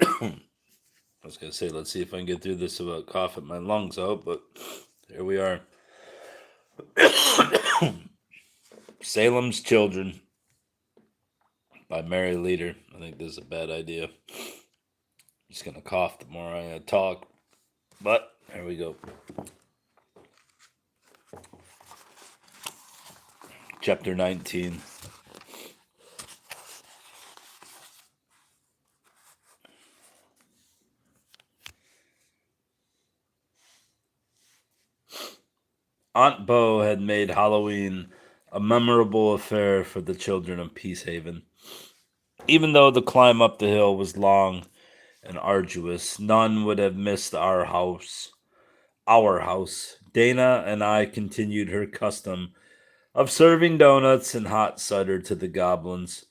I was going to say, let's see if I can get through this without coughing my lungs out, but here we are. Salem's Children by Mary Leader. I think this is a bad idea. I'm just going to cough the more I talk, but here we go. Chapter 19. Aunt Bo had made Halloween a memorable affair for the children of Peacehaven. Even though the climb up the hill was long and arduous, none would have missed our house. Our house. Dana and I continued her custom of serving donuts and hot cider to the goblins,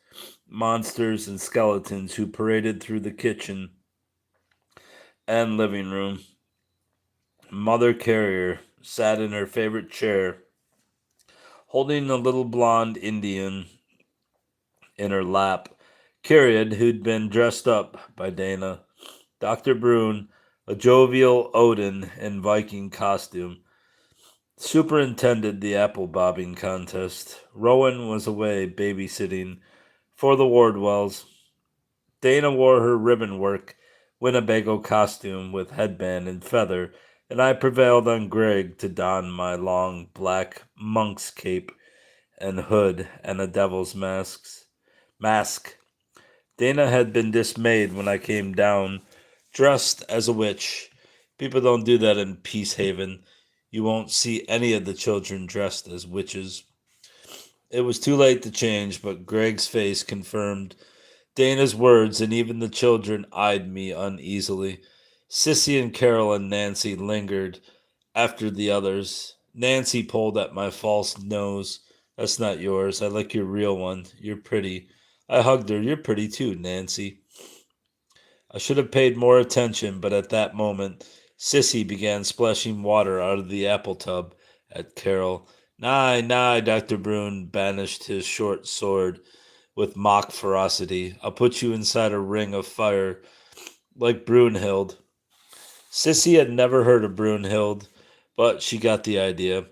monsters, and skeletons who paraded through the kitchen and living room. Mother Carrier sat in her favorite chair, holding a little blonde Indian in her lap. Carrier, who'd been dressed up by Dana. Dr. Brune, a jovial Odin in Viking costume, superintended the apple bobbing contest. Rowan was away babysitting for the Wardwells. Dana wore her ribbon work Winnebago costume with headband and feather, and I prevailed on Greg to don my long black monk's cape and hood and a devil's mask. Dana had been dismayed when I came down dressed as a witch. People don't do that in Peacehaven. You won't see any of the children dressed as witches. It was too late to change, but Greg's face confirmed Dana's words, and even the children eyed me uneasily. Sissy and Carol and Nancy lingered after the others. Nancy pulled at my false nose. That's not yours. I like your real one. You're pretty. I hugged her. You're pretty too, Nancy. I should have paid more attention, but at that moment, Sissy began splashing water out of the apple tub at Carol. Nye, nye, Dr. Brune banished his short sword with mock ferocity. I'll put you inside a ring of fire like Brunhild. Sissy had never heard of Brunhild, but she got the idea.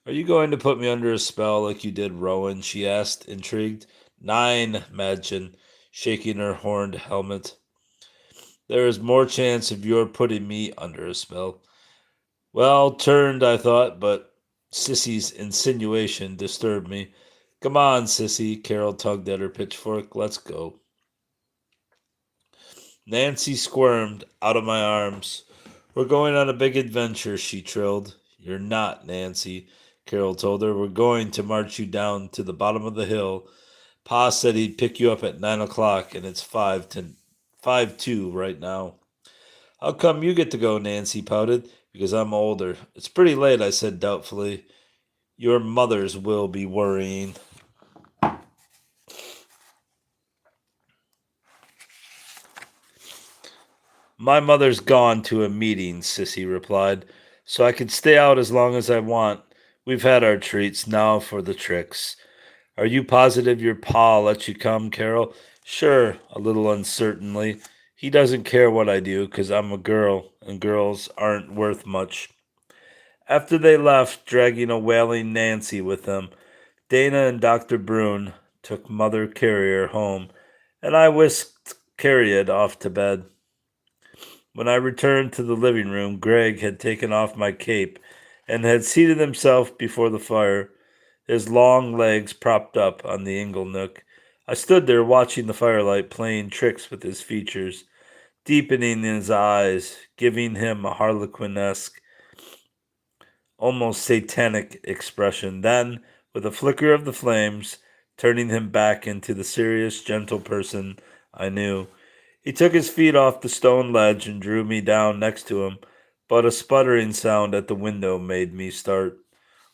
Are you going to put me under a spell like you did Rowan? She asked, intrigued. Nine, Madgen, shaking her horned helmet. There is more chance of your putting me under a spell. Well turned, I thought, but Sissy's insinuation disturbed me. Come on, Sissy, Carol tugged at her pitchfork. Let's go. Nancy squirmed out of my arms. We're going on a big adventure, she trilled. You're not, Nancy, Carol told her. We're going to march you down to the bottom of the hill. Pa said he'd pick you up at 9 o'clock, and it's 5:2 right now. How come you get to go, Nancy pouted. Because I'm older. It's pretty late, I said doubtfully. Your mothers will be worrying. My mother's gone to a meeting, Sissy replied, so I can stay out as long as I want. We've had our treats, now for the tricks. Are you positive your pa let you come, Carol? Sure, a little uncertainly. He doesn't care what I do, 'cause I'm a girl, and girls aren't worth much. After they left, dragging a wailing Nancy with them, Dana and Dr. Brune took Mother Carrier home, and I whisked Carrier off to bed. When I returned to the living room, Greg had taken off my cape and had seated himself before the fire, his long legs propped up on the ingle nook. I stood there watching the firelight playing tricks with his features, deepening in his eyes, giving him a harlequinesque, almost satanic expression. Then, with a flicker of the flames, turning him back into the serious, gentle person I knew. He took his feet off the stone ledge and drew me down next to him, but a sputtering sound at the window made me start.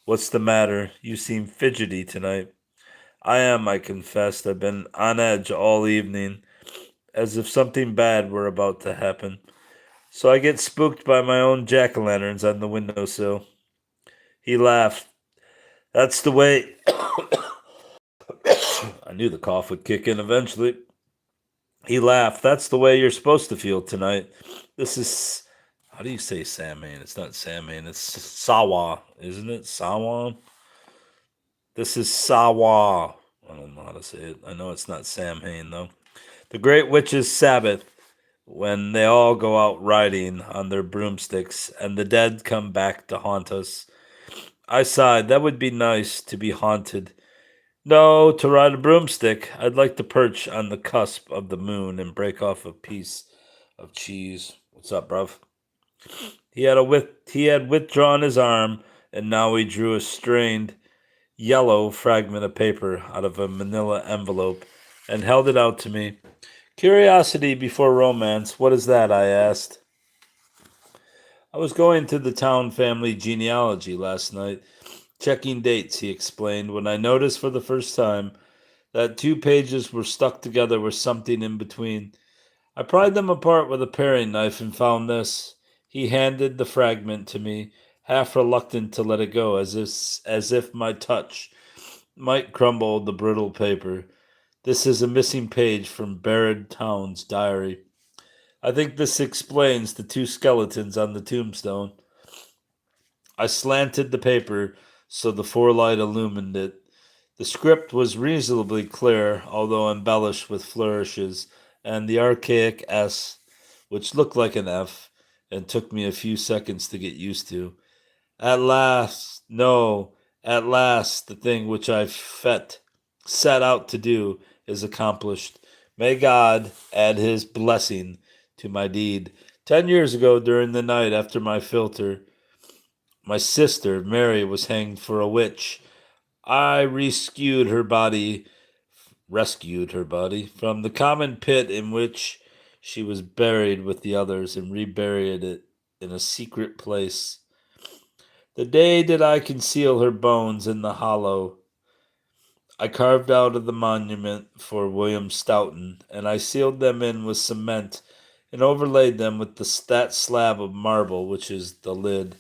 What's the matter? You seem fidgety tonight. I am, I confessed. I've been on edge all evening, as if something bad were about to happen. So I get spooked by my own jack-o'-lanterns on the windowsill. He laughed. That's the way. I knew the cough would kick in eventually. He laughed. That's the way you're supposed to feel tonight. This is. How do you say Samhain? It's not Samhain. It's Sawa, isn't it? Sawa? This is Sawa. I don't know how to say it. I know it's not Samhain, though. The Great Witch's Sabbath, when they all go out riding on their broomsticks and the dead come back to haunt us. I sighed. That would be nice to be haunted. No, to ride a broomstick. I'd like to perch on the cusp of the moon and break off a piece of cheese. What's up, bruv? He had withdrawn his arm, and now he drew a strained yellow fragment of paper out of a manila envelope and held it out to me. Curiosity before romance. What is that? I asked. I was going to the town family genealogy last night, checking dates, he explained, when I noticed for the first time that two pages were stuck together with something in between. I pried them apart with a paring knife and found this. He handed the fragment to me, half reluctant to let it go, as if my touch might crumble the brittle paper. This is a missing page from Barrett Town's diary. I think this explains the two skeletons on the tombstone. I slanted the paper so the forelight illumined it. The script was reasonably clear, although embellished with flourishes, and the archaic S, which looked like an F, and took me a few seconds to get used to. At last, no, at last, the thing which set out to do is accomplished. May God add his blessing to my deed. 10 years ago, during the night after my filter, my sister, Mary, was hanged for a witch. I rescued her body from the common pit in which she was buried with the others and reburied it in a secret place. The day did I conceal her bones in the hollow I carved out of the monument for William Stoughton, and I sealed them in with cement and overlaid them with that slab of marble which is the lid.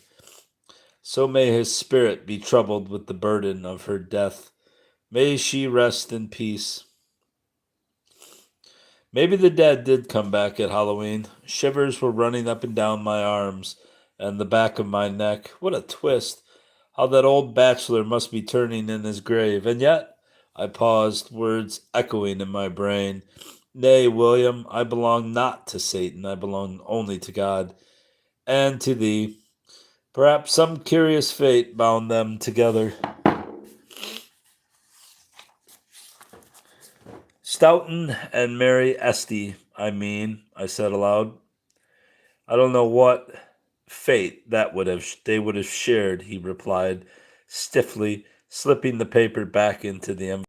So may his spirit be troubled with the burden of her death. May she rest in peace. Maybe the dead did come back at Halloween. Shivers were running up and down my arms and the back of my neck. What a twist! How that old bachelor must be turning in his grave. And yet, I paused, words echoing in my brain. Nay, William, I belong not to Satan. I belong only to God and to thee. Perhaps some curious fate bound them together. Stoughton and Mary Esty, I said aloud. I don't know what fate they would have shared, he replied, stiffly, slipping the paper back into the envelope.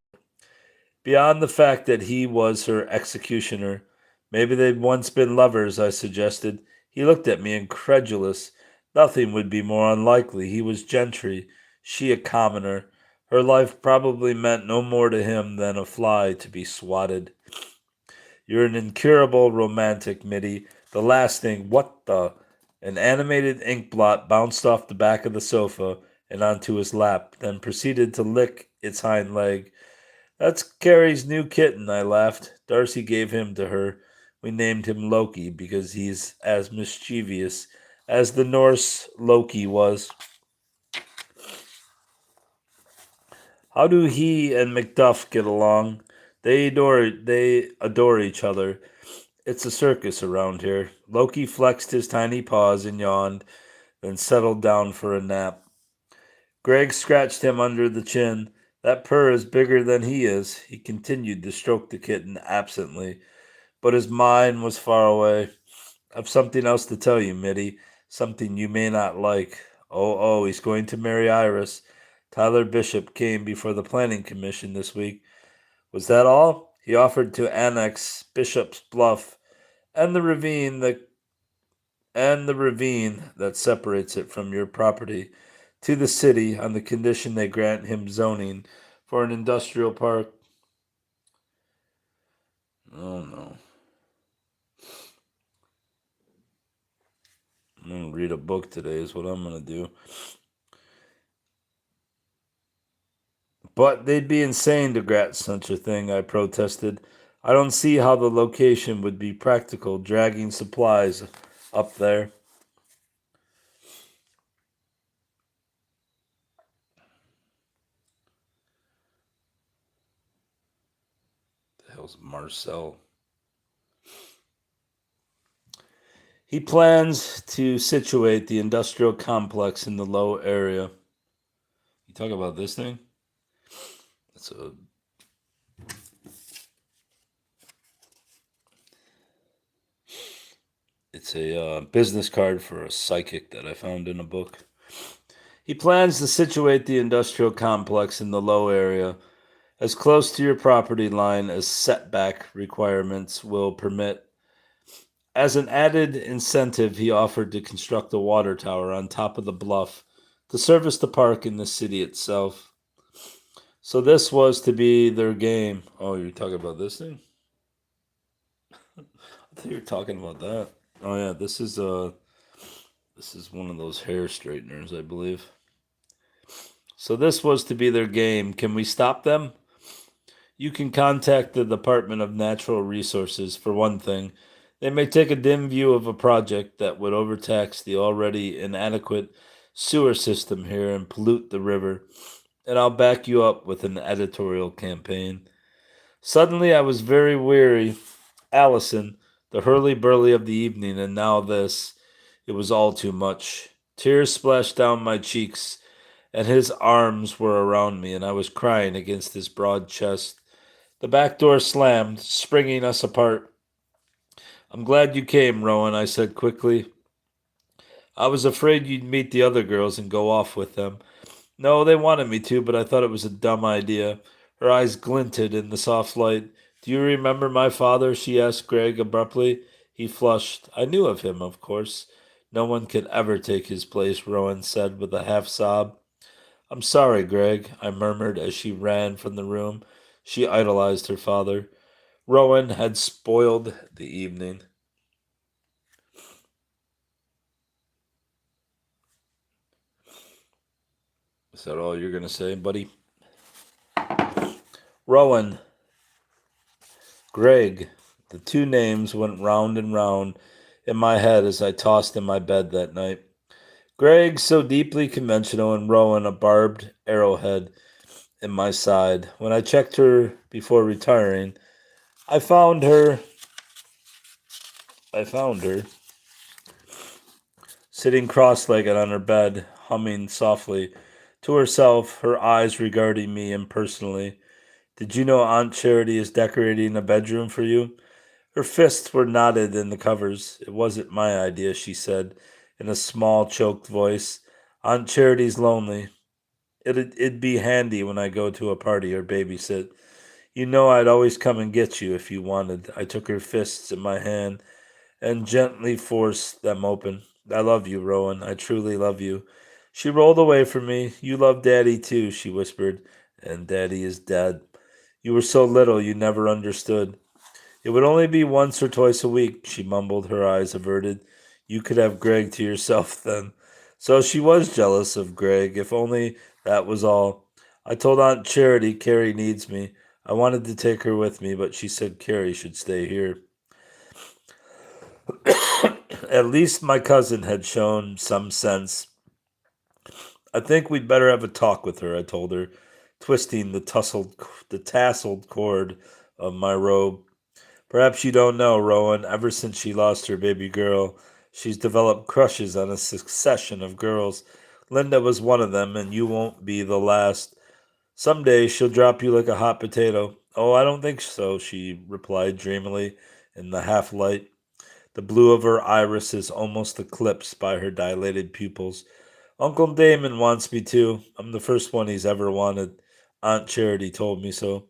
Beyond the fact that he was her executioner, maybe they'd once been lovers, I suggested. He looked at me incredulous. Nothing would be more unlikely. He was gentry, she a commoner. Her life probably meant no more to him than a fly to be swatted. You're an incurable romantic, Mitty. The last thing, what the? An animated ink blot bounced off the back of the sofa and onto his lap, then proceeded to lick its hind leg. That's Carrie's new kitten, I laughed. Darcy gave him to her. We named him Loki because he's as mischievous as the Norse Loki was. How do he and Macduff get along? They adore each other. It's a circus around here. Loki flexed his tiny paws and yawned, then settled down for a nap. Greg scratched him under the chin. That purr is bigger than he is. He continued to stroke the kitten absently, but his mind was far away. I've something else to tell you, Mitty. Something you may not like. Oh, he's going to marry Iris. Tyler Bishop came before the planning commission this week. Was that all? He offered to annex Bishop's Bluff and the ravine that separates it from your property to the city on the condition they grant him zoning for an industrial park. Oh no. I'm going to read a book today, is what I'm going to do. But they'd be insane to grant such a thing, I protested. I don't see how the location would be practical dragging supplies up there. The hell's Marcel? He plans to situate the industrial complex in the low area. You talk about this thing? It's a business card for a psychic that I found in a book. He plans to situate the industrial complex in the low area, as close to your property line as setback requirements will permit. As an added incentive, he offered to construct a water tower on top of the bluff to service the park in the city itself. So this was to be their game. Oh, you're talking about this thing? I thought you were talking about that. Oh yeah, this is one of those hair straighteners, I believe. So this was to be their game. Can we stop them? You can contact the Department of Natural Resources for one thing. They may take a dim view of a project that would overtax the already inadequate sewer system here and pollute the river, and I'll back you up with an editorial campaign. Suddenly I was very weary. Allison, the hurly-burly of the evening, and now this. It was all too much. Tears splashed down my cheeks, and his arms were around me, and I was crying against his broad chest. The back door slammed, springing us apart. I'm glad you came, Rowan, I said quickly. I was afraid you'd meet the other girls and go off with them. No, they wanted me to, but I thought it was a dumb idea. Her eyes glinted in the soft light. Do you remember my father? She asked Greg abruptly. He flushed. I knew of him, of course. No one could ever take his place, Rowan said with a half sob. I'm sorry, Greg, I murmured as she ran from the room. She idolized her father. Rowan had spoiled the evening. Is that all you're going to say, buddy? Rowan, Greg. The two names went round and round in my head as I tossed in my bed that night. Greg, so deeply conventional, and Rowan, a barbed arrowhead in my side. When I checked her before retiring, I found her. I found her sitting cross-legged on her bed, humming softly to herself, her eyes regarding me impersonally. Did you know Aunt Charity is decorating a bedroom for you? Her fists were knotted in the covers. It wasn't my idea, she said in a small, choked voice. Aunt Charity's lonely. It'd be handy when I go to a party or babysit. You know I'd always come and get you if you wanted. I took her fists in my hand and gently forced them open. I love you, Rowan. I truly love you. She rolled away from me. You love Daddy too, she whispered, and Daddy is dead. You were so little you never understood. It would only be once or twice a week, she mumbled, her eyes averted. You could have Greg to yourself then. So she was jealous of Greg, if only that was all. I told Aunt Charity Carrie needs me. I wanted to take her with me, but she said Carrie should stay here. At least my cousin had shown some sense. I think we'd better have a talk with her, I told her, twisting the tasseled cord of my robe. Perhaps you don't know, Rowan, ever since she lost her baby girl, she's developed crushes on a succession of girls. Linda was one of them, and you won't be the last. Some day she'll drop you like a hot potato. Oh, I don't think so, she replied dreamily in the half light. The blue of her irises almost eclipsed by her dilated pupils. Uncle Damon wants me too. I'm the first one he's ever wanted. Aunt Charity told me so.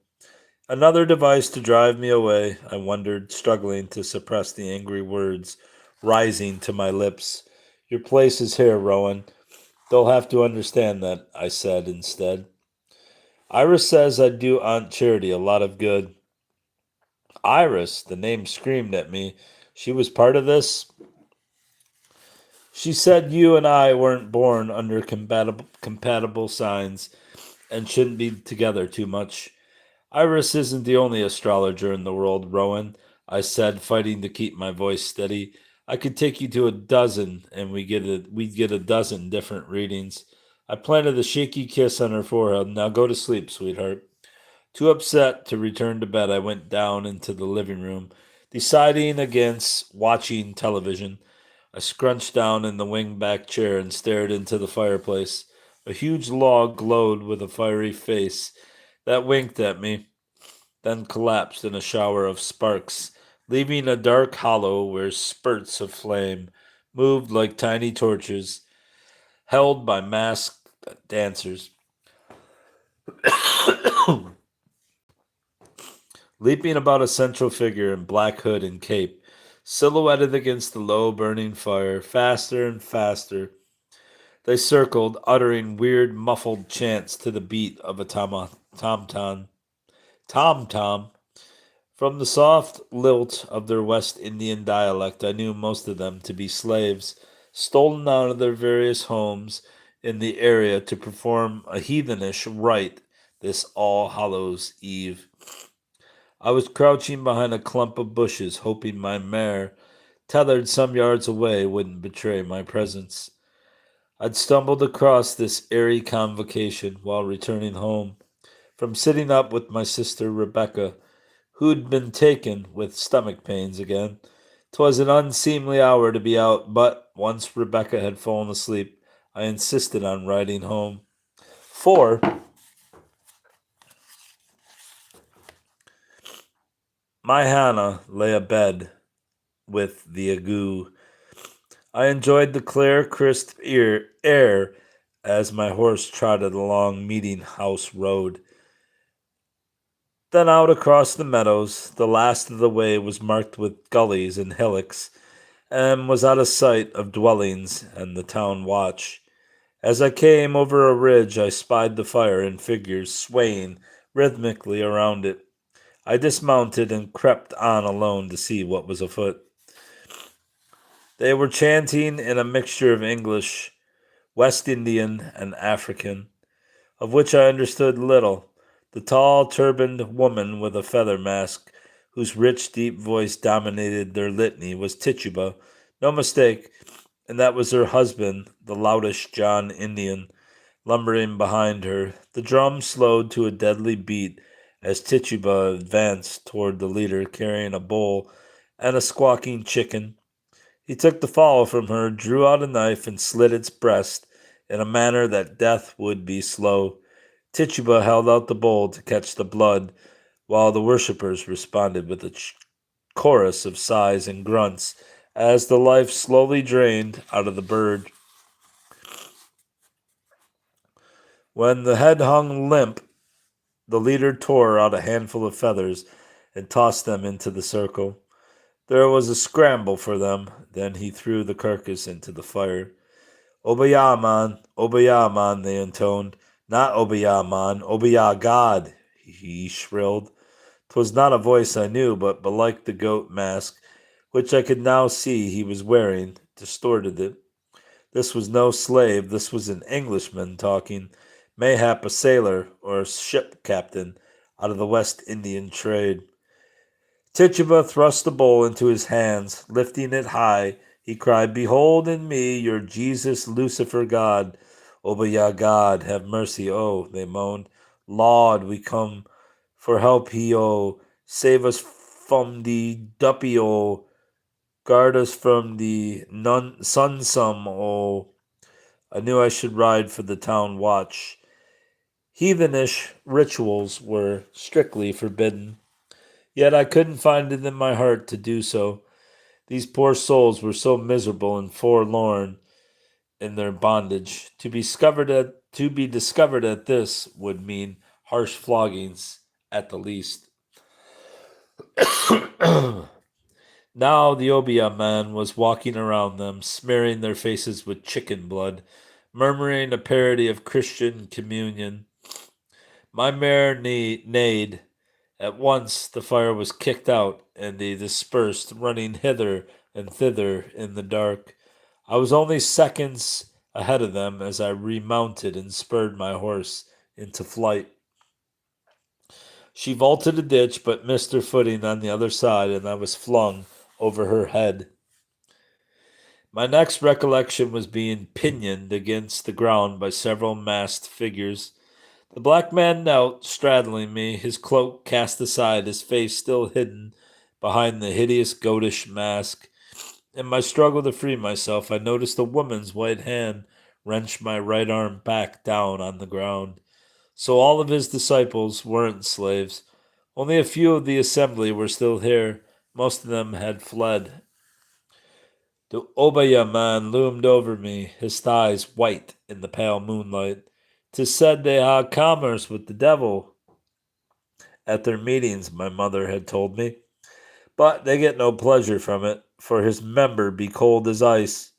Another device to drive me away, I wondered, struggling to suppress the angry words rising to my lips. Your place is here, Rowan. They'll have to understand that, I said instead. Iris says I'd do Aunt Charity a lot of good. Iris, the name screamed at me. She was part of this? She said you and I weren't born under compatible signs and shouldn't be together too much. Iris isn't the only astrologer in the world, Rowan, I said, fighting to keep my voice steady. I could take you to a dozen, and we'd get a dozen different readings. I planted a shaky kiss on her forehead. Now go to sleep, sweetheart. Too upset to return to bed, I went down into the living room, deciding against watching television. I scrunched down in the wing-back chair and stared into the fireplace. A huge log glowed with a fiery face that winked at me, then collapsed in a shower of sparks, leaving a dark hollow where spurts of flame moved like tiny torches held by masked dancers. Leaping about a central figure in black hood and cape, silhouetted against the low burning fire, faster and faster. They circled, uttering weird muffled chants to the beat of a tom-tom. Tom-tom. From the soft lilt of their West Indian dialect, I knew most of them to be slaves, stolen out of their various homes in the area to perform a heathenish rite this All Hallows Eve. I was crouching behind a clump of bushes, hoping my mare, tethered some yards away, wouldn't betray my presence. I'd stumbled across this airy convocation while returning home from sitting up with my sister Rebecca, who'd been taken with stomach pains again. 'Twas an unseemly hour to be out, but once Rebecca had fallen asleep, I insisted on riding home. For my Hannah lay abed with the ague. I enjoyed the clear, crisp air as my horse trotted along Meeting House Road. Then out across the meadows, the last of the way was marked with gullies and hillocks, and was out of sight of dwellings and the town watch. As I came over a ridge, I spied the fire and figures swaying rhythmically around it. I dismounted and crept on alone to see what was afoot. They were chanting in a mixture of English, West Indian, and African, of which I understood little. The tall, turbaned woman with a feather mask, whose rich, deep voice dominated their litany, was Tituba. No mistake, and that was her husband, the loutish John Indian, lumbering behind her. The drum slowed to a deadly beat as Tituba advanced toward the leader, carrying a bowl and a squawking chicken. He took the fowl from her, drew out a knife, and slit its breast in a manner that death would be slow. Tituba held out the bowl to catch the blood, while the worshippers responded with a chorus of sighs and grunts as the life slowly drained out of the bird. When the head hung limp, the leader tore out a handful of feathers and tossed them into the circle. There was a scramble for them, then he threw the carcass into the fire. Obaya man, they intoned. Not Obaya man, Obaya God, he shrilled. 'Twas not a voice I knew, but belike the goat mask, which I could now see he was wearing, distorted it. This was no slave, this was an Englishman talking, mayhap a sailor or a ship captain out of the West Indian trade. Tituba thrust the bowl into his hands. Lifting it high, he cried, Behold in me your Jesus Lucifer God. Obaya God, have mercy, oh, they moaned. Lord, we come for help, he, oh. Save us from the duppy, oh. Guard us from the sunsum, oh. I knew I should ride for the town watch. Heathenish rituals were strictly forbidden. Yet I couldn't find it in my heart to do so. These poor souls were so miserable and forlorn in their bondage. To be discovered at this would mean harsh floggings at the least. Now the Obia man was walking around them, smearing their faces with chicken blood, murmuring a parody of Christian communion. My mare neighed. At once the fire was kicked out, and they dispersed, running hither and thither in the dark. I was only seconds ahead of them as I remounted and spurred my horse into flight. She vaulted a ditch but missed her footing on the other side, and I was flung over her head. My next recollection was being pinioned against the ground by several masked figures. The black man knelt, straddling me, his cloak cast aside, his face still hidden behind the hideous goatish mask. In my struggle to free myself, I noticed a woman's white hand wrench my right arm back down on the ground. So all of his disciples weren't slaves. Only a few of the assembly were still here. Most of them had fled. The Obaya man loomed over me, his thighs white in the pale moonlight. 'Tis said they ha commerce with the devil at their meetings, my mother had told me. But they get no pleasure from it, for his member be cold as ice.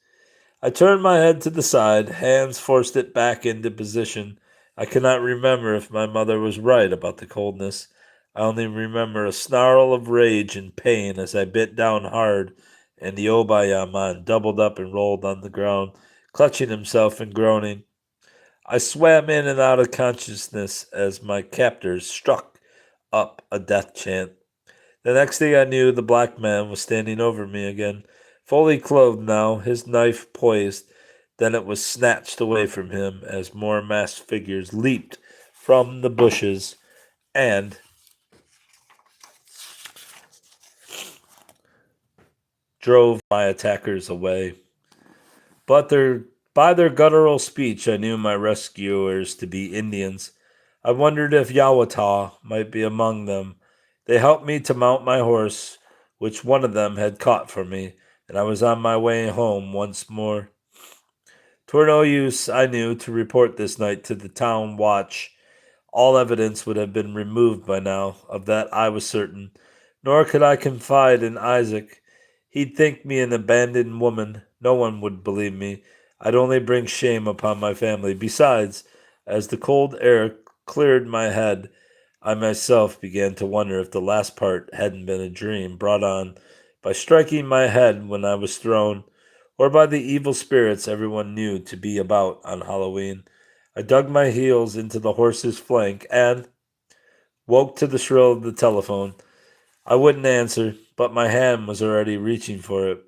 I turned my head to the side, hands forced it back into position. I cannot remember if my mother was right about the coldness. I only remember a snarl of rage and pain as I bit down hard, and the Obayaman doubled up and rolled on the ground, clutching himself and groaning. I swam in and out of consciousness as my captors struck up a death chant. The next thing I knew, the black man was standing over me again, fully clothed now, his knife poised. Then it was snatched away from him as more masked figures leaped from the bushes and drove my attackers away. But by their guttural speech, I knew my rescuers to be Indians. I wondered if Yawata might be among them. They helped me to mount my horse, which one of them had caught for me, and I was on my way home once more. 'Twere no use, I knew, to report this night to the town watch. All evidence would have been removed by now, of that I was certain. Nor could I confide in Isaac. He'd think me an abandoned woman. No one would believe me. I'd only bring shame upon my family. Besides, as the cold air cleared my head, I myself began to wonder if the last part hadn't been a dream brought on by striking my head when I was thrown, or by the evil spirits everyone knew to be about on Halloween. I dug my heels into the horse's flank and woke to the shrill of the telephone. I wouldn't answer, but my hand was already reaching for it.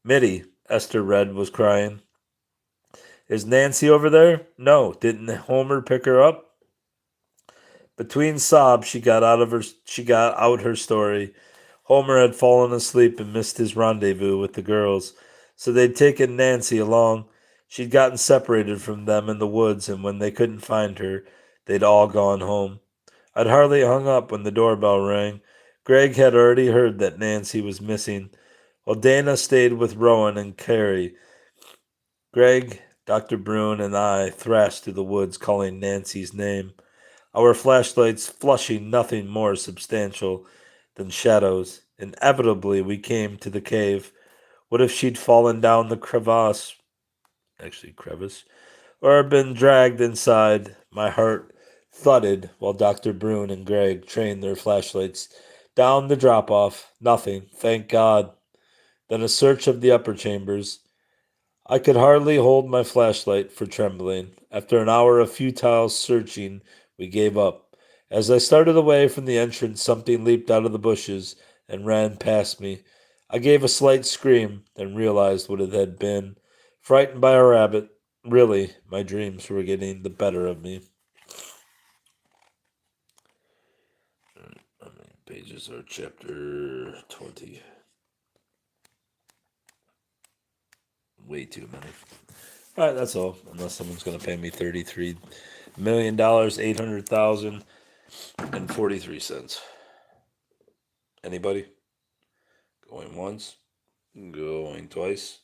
Mitty, Esther Red was crying. Is Nancy over there? No, didn't Homer pick her up? Between sobs, she got out her story. Homer had fallen asleep and missed his rendezvous with the girls, so they'd taken Nancy along. She'd gotten separated from them in the woods, and when they couldn't find her, they'd all gone home. I'd hardly hung up when the doorbell rang. Greg had already heard that Nancy was missing, while Dana stayed with Rowan and Carrie. Greg, Dr. Brune, and I thrashed through the woods calling Nancy's name, our flashlights flushing nothing more substantial than shadows. Inevitably, we came to the cave. What if she'd fallen down the crevice, or been dragged inside? My heart thudded while Dr. Brune and Greg trained their flashlights down the drop off. Nothing, thank God. Then a search of the upper chambers. I could hardly hold my flashlight for trembling. After an hour of futile searching, we gave up. As I started away from the entrance, something leaped out of the bushes and ran past me. I gave a slight scream, then realized what it had been. Frightened by a rabbit. Really, my dreams were getting the better of me. How many pages are chapter 20? Way too many. All right, that's all. Unless someone's going to pay me $33,000,000, 800,000 and 43 cents. Anybody? Going once? Going twice?